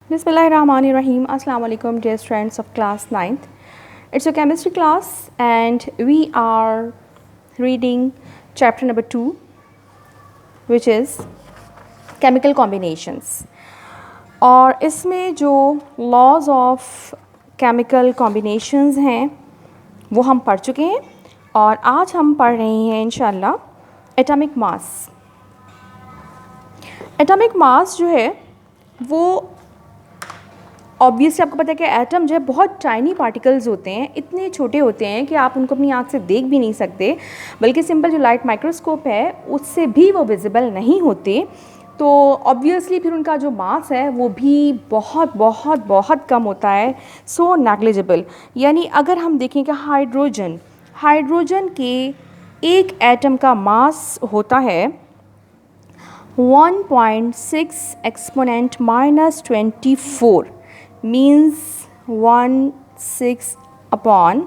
Bismillahirrahmanirrahim. Assalamu alaikum dear students of class 9th. It's a chemistry class and we are reading chapter number 2 which is chemical combinations. और इसमें जो laws of chemical combinations हैं वो हम पढ़ चुके हैं और आज हम पढ़ रहे हैं इंशाल्लाह एटॉमिक मास। एटॉमिक मास जो है वो ऑब्वियसली आपको पता है कि एटम जो है बहुत टाइनी पार्टिकल्स होते हैं, इतने छोटे होते हैं कि आप उनको अपनी आँख से देख भी नहीं सकते, बल्कि सिंपल जो लाइट माइक्रोस्कोप है उससे भी वो विजिबल नहीं होते। तो ऑब्वियसली फिर उनका जो मास है वो भी बहुत बहुत बहुत कम होता है, सो नेग्लिजिबल। यानी अगर हम देखें कि हाइड्रोजन के एक एटम का मास होता है 1.6 एक्सपोनेंट -24 means 1/6 upon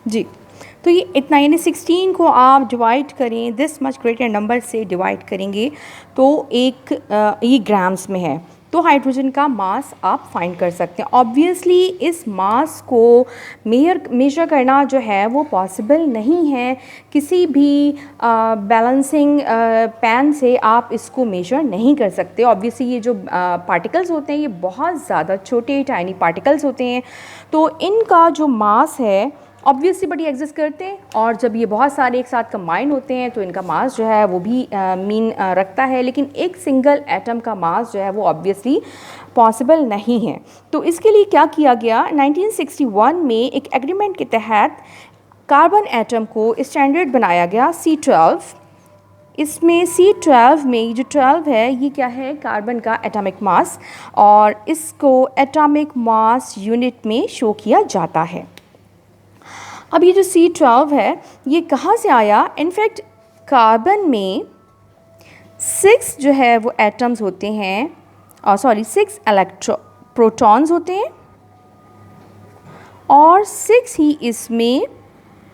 जी। तो ये इतना यानी 16 को आप डिवाइड करें दिस मच ग्रेटर नंबर से डिवाइड करेंगे तो एक ये ग्राम्स में है, तो हाइड्रोजन का मास आप फाइंड कर सकते हैं। ऑब्वियसली इस मास को मेजर करना जो है वो पॉसिबल नहीं है, किसी भी बैलेंसिंग पैन से आप इसको मेजर नहीं कर सकते। ऑब्वियसली ये जो पार्टिकल्स होते हैं ये बहुत ज़्यादा छोटे टाइनी पार्टिकल्स होते हैं, तो इनका जो मास है ऑब्वियसली बड़ी एग्जिस्ट करते हैं और जब ये बहुत सारे एक साथ कंबाइन होते हैं तो इनका मास जो है वो भी मीन रखता है, लेकिन एक सिंगल एटम का मास जो है वो ऑब्वियसली पॉसिबल नहीं है। तो इसके लिए क्या किया गया, 1961 में एक एग्रीमेंट के तहत कार्बन एटम को स्टैंडर्ड बनाया गया C12। इसमें C12 में ये जो 12 है ये क्या है, कार्बन का एटॉमिक मास, और इसको एटॉमिक मास यूनिट में शो किया जाता है। अब ये जो C12 है ये कहाँ से आया, इनफैक्ट कार्बन में 6 जो है वो एटम्स होते हैं, और 6 प्रोटॉन्स होते हैं और 6 ही इसमें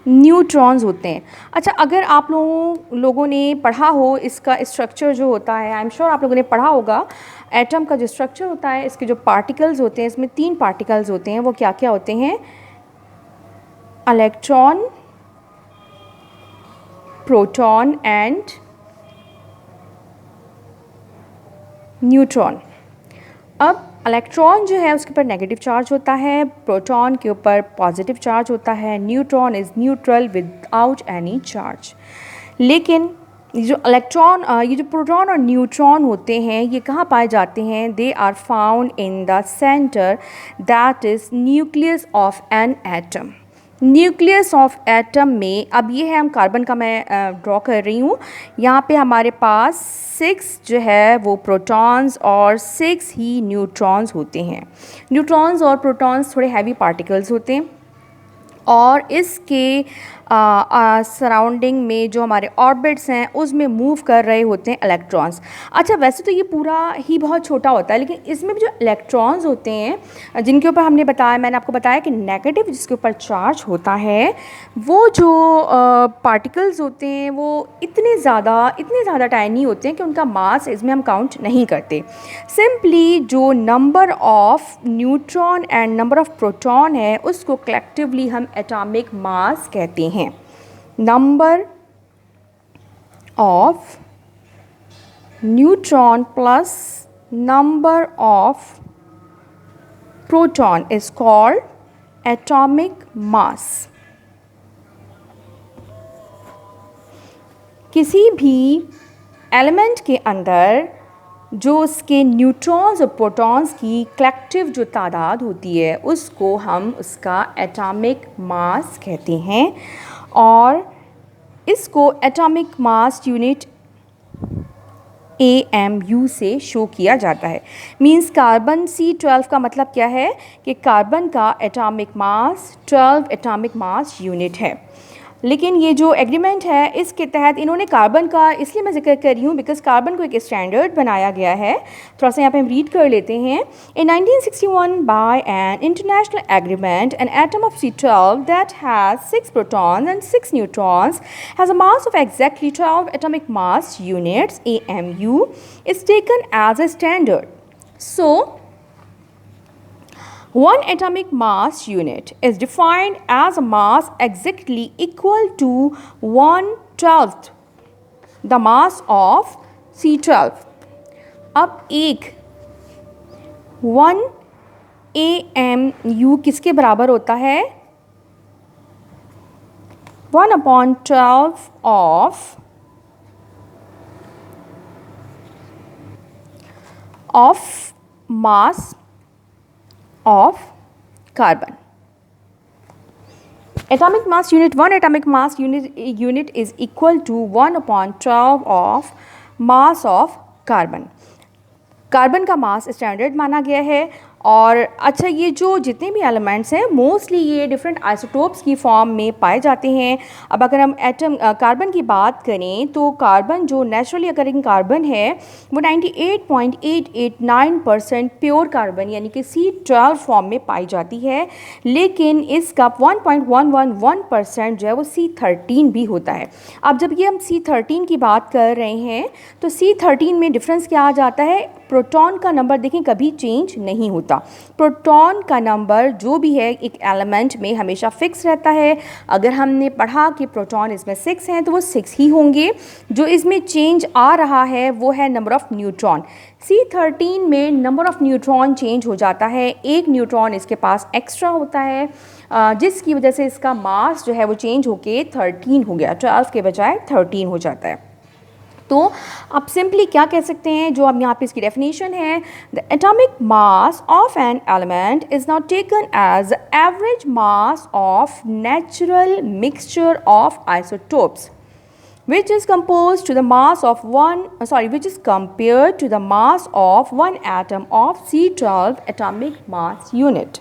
न्यूट्रॉन्स होते हैं। अच्छा, अगर आप लोगों ने पढ़ा हो इसका स्ट्रक्चर जो होता है, आई एम श्योर आप लोगों ने पढ़ा होगा एटम का जो स्ट्रक्चर होता है, इसके जो पार्टिकल्स होते हैं इसमें 3 पार्टिकल्स होते हैं, वो क्या क्या होते हैं, इलेक्ट्रॉन, प्रोटॉन एंड न्यूट्रॉन। अब इलेक्ट्रॉन जो है उसके ऊपर नेगेटिव चार्ज होता है, प्रोटॉन के ऊपर पॉजिटिव चार्ज होता है, neutron is neutral without any charge. लेकिन ये जो प्रोटॉन और न्यूट्रॉन होते हैं ये कहाँ पाए जाते हैं, they are found in the centre that is nucleus of an atom. Nucleus of atom में, अब ये है हम कार्बन का मैं ड्रॉ कर रही हूँ, यहाँ पे हमारे पास 6 जो है वो प्रोटॉन्स और 6 ही न्यूट्रॉन्स होते हैं। न्यूट्रॉन्स और प्रोटॉन्स थोड़े हैवी पार्टिकल्स होते हैं और इसके सराउंडिंग में जो हमारे ऑर्बिट्स हैं उसमें मूव कर रहे होते हैं इलेक्ट्रॉन्स। अच्छा, वैसे तो ये पूरा ही बहुत छोटा होता है, लेकिन इसमें भी जो इलेक्ट्रॉन्स होते हैं जिनके ऊपर मैंने आपको बताया कि नेगेटिव जिसके ऊपर चार्ज होता है, वो जो पार्टिकल्स होते हैं वो इतने ज़्यादा टाइनी होते हैं कि उनका मास इसमें हम काउंट नहीं करते। सिंपली जो number of neutron and number of proton है उसको कलेक्टिवली हम एटॉमिक मास कहते हैं। Number of neutron plus number of proton is called atomic mass. किसी भी एलिमेंट के अंदर जो उसके न्यूट्रॉन्स और प्रोटॉन्स की कलेक्टिव जो तादाद होती है उसको हम उसका एटॉमिक मास कहते हैं, और इसको एटॉमिक मास यूनिट AMU से शो किया जाता है। मींस कार्बन C12 का मतलब क्या है कि कार्बन का atomic mass 12 atomic mass unit है। लेकिन ये जो एग्रीमेंट है इसके तहत इन्होंने कार्बन का इसलिए मैं जिक्र कर रही हूँ बिकॉज कार्बन को एक स्टैंडर्ड बनाया गया है। थोड़ा सा यहाँ पे हम रीड कर लेते हैं। In 1961 by an international agreement an atom of C12 that has 6 protons and 6 neutrons has a mass of exactly 12 atomic mass units AMU is taken as a standard. So one atomic mass unit is defined as a mass exactly equal to 1/12 the mass of C12. अब एक 1 AMU किसके बराबर होता है? 1/12 of mass of carbon. Atomic mass unit, one atomic mass unit is equal to 1/12 of mass of carbon. Carbon का मास standard माना गया है। और अच्छा, ये जो जितने भी एलिमेंट्स हैं मोस्टली ये डिफरेंट आइसोटोप्स की फॉर्म में पाए जाते हैं। अब अगर हम कार्बन की बात करें तो कार्बन जो नेचुरली अकरिंग कार्बन है वो 98.889% प्योर कार्बन यानी कि C12 फॉर्म में पाई जाती है, लेकिन इसका 1.111% जो है वो C13 भी होता है। अब जब ये हम C13 की बात कर रहे हैं तो C13 में डिफरेंस क्या आ जाता है? प्रोटॉन का नंबर देखें कभी चेंज नहीं होता। प्रोटॉन का नंबर जो भी है एक एलिमेंट में हमेशा फिक्स रहता है। अगर हमने पढ़ा कि प्रोटॉन इसमें 6 हैं तो वो 6 ही होंगे। जो इसमें चेंज आ रहा है वो है नंबर ऑफ़ न्यूट्रॉन। C13 में नंबर ऑफ़ न्यूट्रॉन चेंज हो जाता है, एक न्यूट्रॉन इसके पास एक्स्ट्रा होता है, जिसकी वजह से इसका मास जो है वो चेंज होके 13 हो गया, 12 के बजाय 13 हो जाता है। तो आप सिंपली क्या कह सकते हैं, जो अब यहाँ पे इसकी डेफिनेशन है, the atomic mass of an element is not taken as average mass of natural mixture of isotopes which is composed to the mass of which is compared to the mass of one atom of C12 atomic mass unit.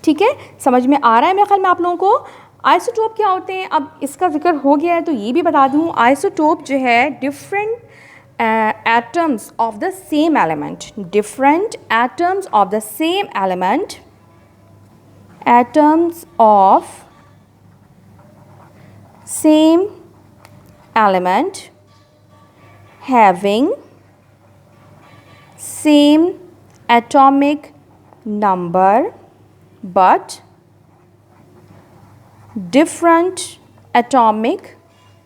ठीक है, समझ में आ रहा है मेरे ख्याल में आप लोगों को। आइसोटोप क्या होते हैं, अब इसका जिक्र हो गया है तो ये भी बता दूँ। आइसोटोप जो है different atoms of the same element, different atoms of the same element, atoms of same element having same atomic number but different atomic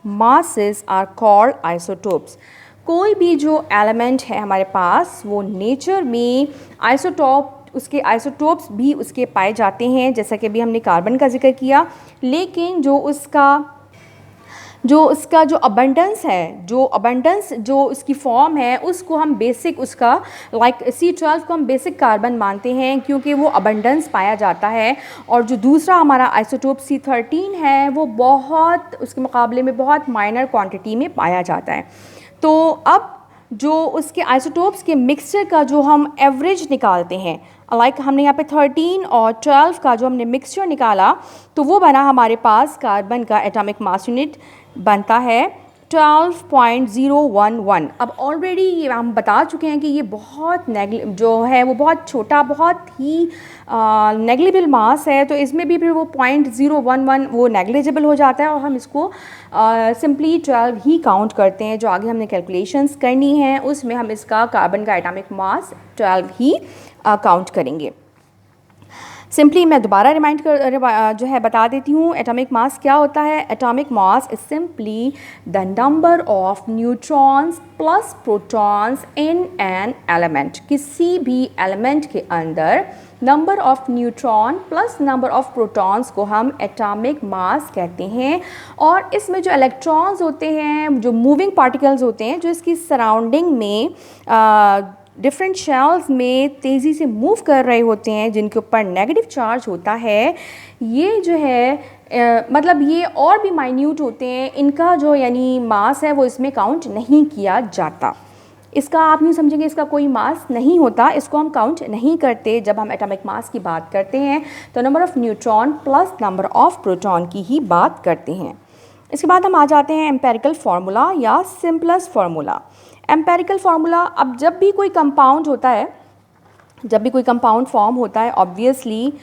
masses are called isotopes. कोई भी जो एलिमेंट है हमारे पास वो नेचर में उसके आइसोटोप्स भी उसके पाए जाते हैं, जैसा कि अभी हमने कार्बन का जिक्र किया। लेकिन जो उसका जो अबंडेंस है, जो उसकी फॉर्म है, उसको हम बेसिक उसका C12 को हम बेसिक कार्बन मानते हैं क्योंकि वो अबंडेंस पाया जाता है। और जो दूसरा हमारा आइसोटोप C13 है वो बहुत उसके मुकाबले में बहुत माइनर क्वांटिटी में पाया जाता है। तो अब जो उसके आइसोटोप्स के मिक्सचर का जो हम एवरेज निकालते हैं, हमने यहाँ पे 13 और 12 का जो हमने मिक्सचर निकाला तो वो बना हमारे पास कार्बन का एटॉमिक मास यूनिट बनता है 12.011। अब ऑलरेडी ये हम बता चुके हैं कि ये बहुत बहुत छोटा, बहुत ही नेग्लिजिबल मास है, तो इसमें भी फिर वो 0.011 वो नेग्लिजिबल हो जाता है और हम इसको सिंपली 12 ही काउंट करते हैं। जो आगे हमने कैलकुलेशंस करनी है उसमें हम इसका कार्बन का एटॉमिक मास 12 ही काउंट करेंगे। सिंपली मैं दोबारा रिमाइंड जो है बता देती हूँ एटॉमिक मास क्या होता है। Atomic mass is simply the number of neutrons plus protons in an element. किसी भी एलिमेंट के अंदर number of neutron plus number of protons को हम एटॉमिक मास कहते हैं। और इसमें जो इलेक्ट्रॉन्स होते हैं, जो मूविंग पार्टिकल्स होते हैं, जो इसकी सराउंडिंग में डिफरेंट शेल्स में तेज़ी से मूव कर रहे होते हैं, जिनके ऊपर नेगेटिव चार्ज होता है, ये जो है मतलब ये और भी माइन्यूट होते हैं, इनका जो यानी मास है वो इसमें काउंट नहीं किया जाता। इसका आप यूँ समझेंगे इसका कोई मास नहीं होता, इसको हम काउंट नहीं करते जब हम एटॉमिक मास की बात करते हैं, तो number of neutron plus number of proton की ही बात करते हैं। इसके बाद हम आ जाते हैं एम्पेरिकल फार्मूला या सिंपलेस्ट फार्मूला। एम्पेरिकल फार्मूला, अब जब भी कोई कंपाउंड होता है, जब भी कोई कंपाउंड फॉर्म होता है, ऑब्वियसली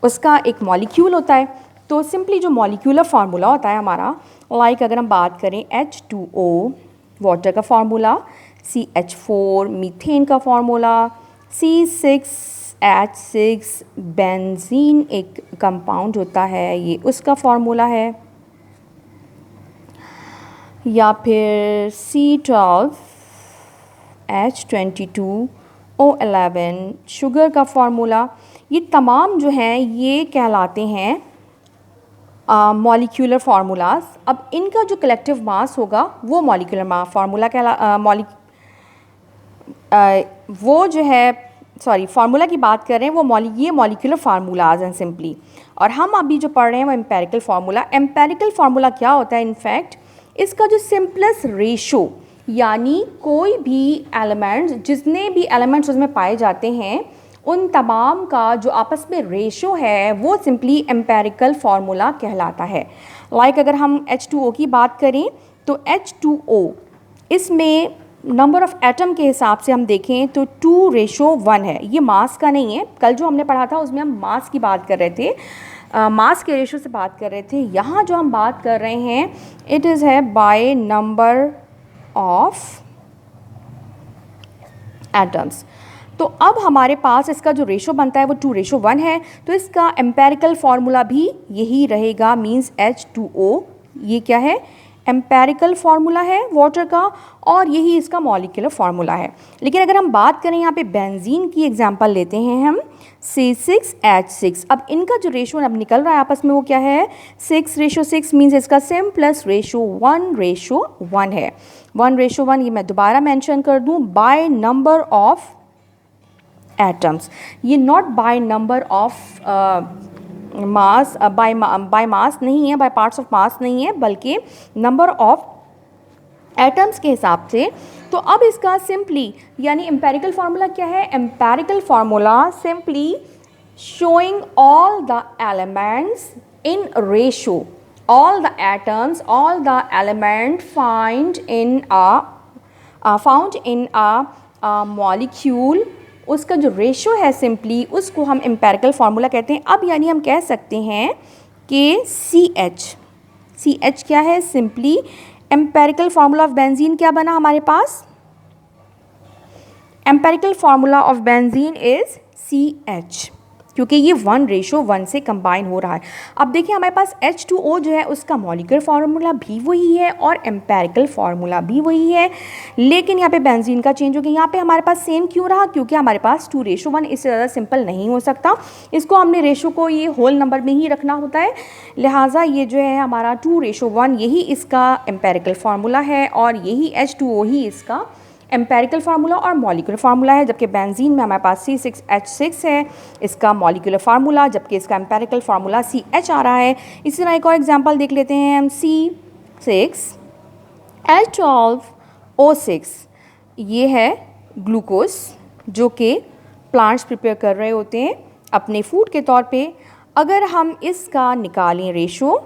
उसका एक मॉलिक्यूल होता है। तो सिंपली जो मॉलिक्यूलर फार्मूला होता है हमारा, लाइक अगर हम बात करें H2O वाटर का फार्मूला, CH4 मीथेन का फार्मूला, C6H6 बेंजीन एक कंपाउंड होता है, ये उसका फार्मूला है, या फिर C12H22O11 शुगर का फार्मूला। ये तमाम जो हैं ये कहलाते हैं मॉलिक्यूलर फार्मूलाज। अब इनका जो कलेक्टिव मास होगा वो मॉलिक्यूलर फार्मूला वो जो है, सॉरी फार्मूला की बात कर रहे हैं वो ये मॉलिक्यूलर फार्मूलाज हैं सिंपली। और हम अभी जो पढ़ रहे हैं वो एम्पेरिकल फार्मूला। एम्पेरिकल फार्मूला क्या होता है? इनफैक्ट इसका जो सिंपलेस्ट रेशो, यानी कोई भी एलिमेंट्स, जितने भी एलिमेंट्स उसमें पाए जाते हैं, उन तमाम का जो आपस में रेशो है वो सिंपली एम्पेरिकल फार्मूला कहलाता है। लाइक अगर हम H2O की बात करें तो H2O इसमें नंबर ऑफ़ एटम के हिसाब से हम देखें तो 2:1 है। ये मास का नहीं है, कल जो हमने पढ़ा था उसमें हम मास की बात कर रहे थे, मास के रेशो से बात कर रहे थे। यहाँ जो हम बात कर रहे हैं इट इज़ है बाय नंबर ऑफ एटम्स। तो अब हमारे पास इसका जो रेशो बनता है वो 2:1 है, तो इसका एम्पेरिकल फार्मूला भी यही रहेगा, मींस H2O ये क्या है? एम्पेरिकल फार्मूला है वाटर का, और यही इसका मॉलिक्यूलर फार्मूला है। लेकिन अगर हम बात करें यहाँ पे बेंजीन की एग्जांपल लेते हैं हम, C6H6। अब इनका जो रेशो अब निकल रहा है आपस में वो क्या है? 6:6 मीन्स इसका सिंपलेस्ट रेशो 1:1 है। 1:1 ये मैं दोबारा मेंशन कर दूँ, बाय नंबर ऑफ एटम्स, ये not by number of mass, by mass नहीं है, बाय पार्ट्स ऑफ मास नहीं है, बल्कि नंबर ऑफ एटम्स के हिसाब से। तो अब इसका सिंपली यानी एम्पेरिकल फार्मूला क्या है? Empirical formula simply showing all the elements in ratio, all the atoms, all the element found in a molecule, उसका जो रेशो है सिंपली उसको हम एम्पेरिकल फार्मूला कहते हैं। अब यानी हम कह सकते हैं कि CH क्या है? Simply empirical formula of benzene क्या बना हमारे पास? Empirical formula of benzene is CH, क्योंकि ये 1:1 से कंबाइन हो रहा है। अब देखिए हमारे पास H2O जो है उसका मॉलिक्यूलर फार्मूला भी वही है और एम्पेरिकल फार्मूला भी वही है, लेकिन यहाँ पे बेंजीन का चेंज हो गया। यहाँ पे हमारे पास सेम क्यों रहा? क्योंकि हमारे पास 2:1, इससे ज़्यादा सिंपल नहीं हो सकता। इसको हमने रेशो को ये होल नंबर में ही रखना होता है, लिहाजा ये जो है हमारा 2:1 यही इसका एम्पेरिकल फार्मूला है, और यही H2O ही इसका एम्पेरिकल फार्मूला और मॉलिक्यूलर फार्मूला है। जबकि बेंजीन में हमारे पास C6H6 है इसका मॉलिक्यूलर फार्मूला, जबकि इसका एम्पेरिकल फार्मूला CH आ रहा है। इसी तरह एक और एग्जांपल देख लेते हैं हम, C6H12O6 ये है ग्लूकोज जो कि प्लांट्स प्रिपेयर कर रहे होते हैं अपने फूड के तौर पे। अगर हम इसका निकालें रेशो,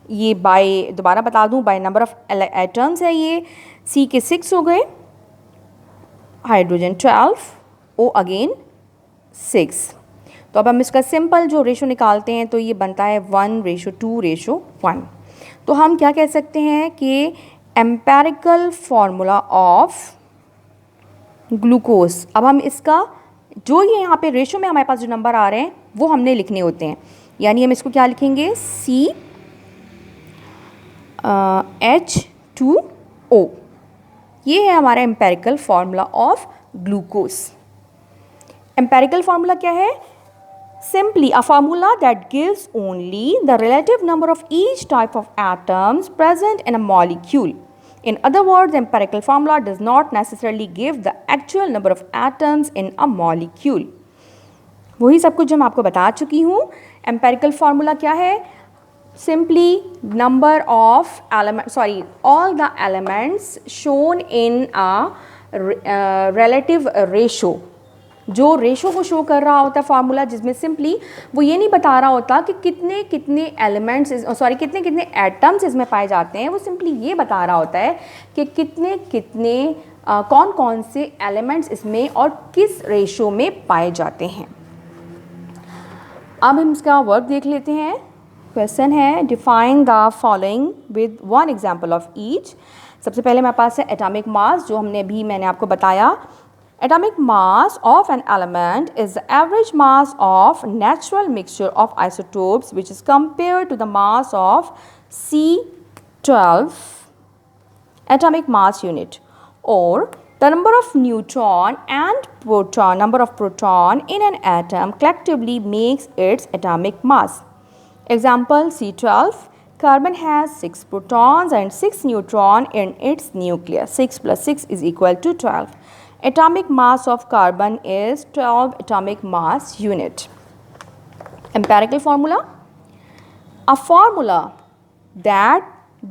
ये बाय, दोबारा बता दूं, बाय नंबर ऑफ एटम्स है, ये C के 6 हो गए, हाइड्रोजन 12, O अगेन 6। तो अब हम इसका सिंपल जो रेशो निकालते हैं तो ये बनता है 1:2:1। तो हम क्या कह सकते हैं कि एम्पेरिकल फार्मूला ऑफ ग्लूकोज, अब हम इसका जो ये यहाँ पे रेशो में हमारे पास जो नंबर आ रहे हैं वो हमने लिखने होते हैं, यानी हम इसको क्या लिखेंगे? CH2O, ये है हमारा empirical formula of glucose. Empirical formula क्या है? Simply a formula that gives only the relative number of each type of atoms present in a molecule. In other words, empirical formula does not necessarily give the actual number of atoms in a molecule. वही सब कुछ जो मैं आपको बता चुकी हूँ। Empirical formula क्या है? simply number of elements, all the elements shown in a relative ratio. जो रेशो को शो कर रहा होता है फार्मूला, जिसमें सिंपली वो ये नहीं बता रहा होता कि कितने कितने एलिमेंट्स कितने कितने एटम्स इसमें पाए जाते हैं, वो सिंपली ये बता रहा होता है कि कितने कितने कौन कौन से एलिमेंट्स इसमें और किस रेशो में पाए जाते हैं। अब हम इसका वर्क देख लेते हैं। क्वेश्चन है define the following with one example of each. सबसे पहले मेरे पास है एटॉमिक मास, जो मैंने आपको बताया। Atomic mass of an element is the average mass of natural mixture of isotopes, which is compared to the mass of C12 atomic mass unit, or the number of neutron and number of proton in an atom collectively makes its atomic mass. Example C12. Carbon has 6 protons and 6 neutron in its nucleus. 6 plus 6 is equal to 12. Atomic mass of carbon is 12 atomic mass unit. Empirical formula. A formula that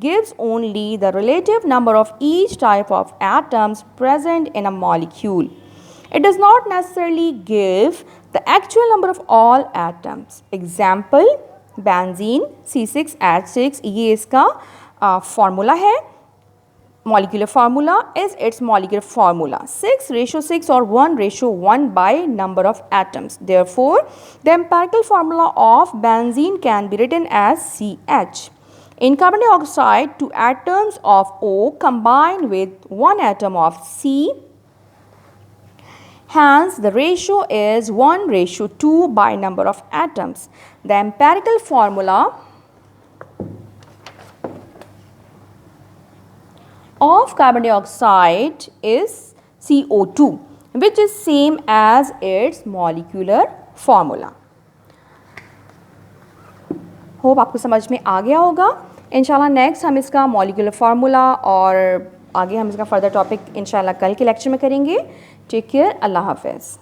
gives only the relative number of each type of atoms present in a molecule. It does not necessarily give the actual number of all atoms. Example, benzene C6H6, ये इसका formula है. Molecular formula is its molecular formula 6:6 or 1:1 by number of atoms. Therefore, the empirical formula of benzene can be written as CH. In carbon dioxide, 2 atoms of O combine with 1 atom of C. Hence, the ratio is 1:2 by number of atoms. The empirical formula of carbon dioxide is CO2, which is same as its molecular formula. Hope आपको समझ में आ गया होगा। इंशाल्लाह next हम इसका molecular formula और आगे हम इसका फर्दर टॉपिक इंशाल्लाह कल के लेक्चर में करेंगे। टेक केयर, अल्लाह हाफ़िज़।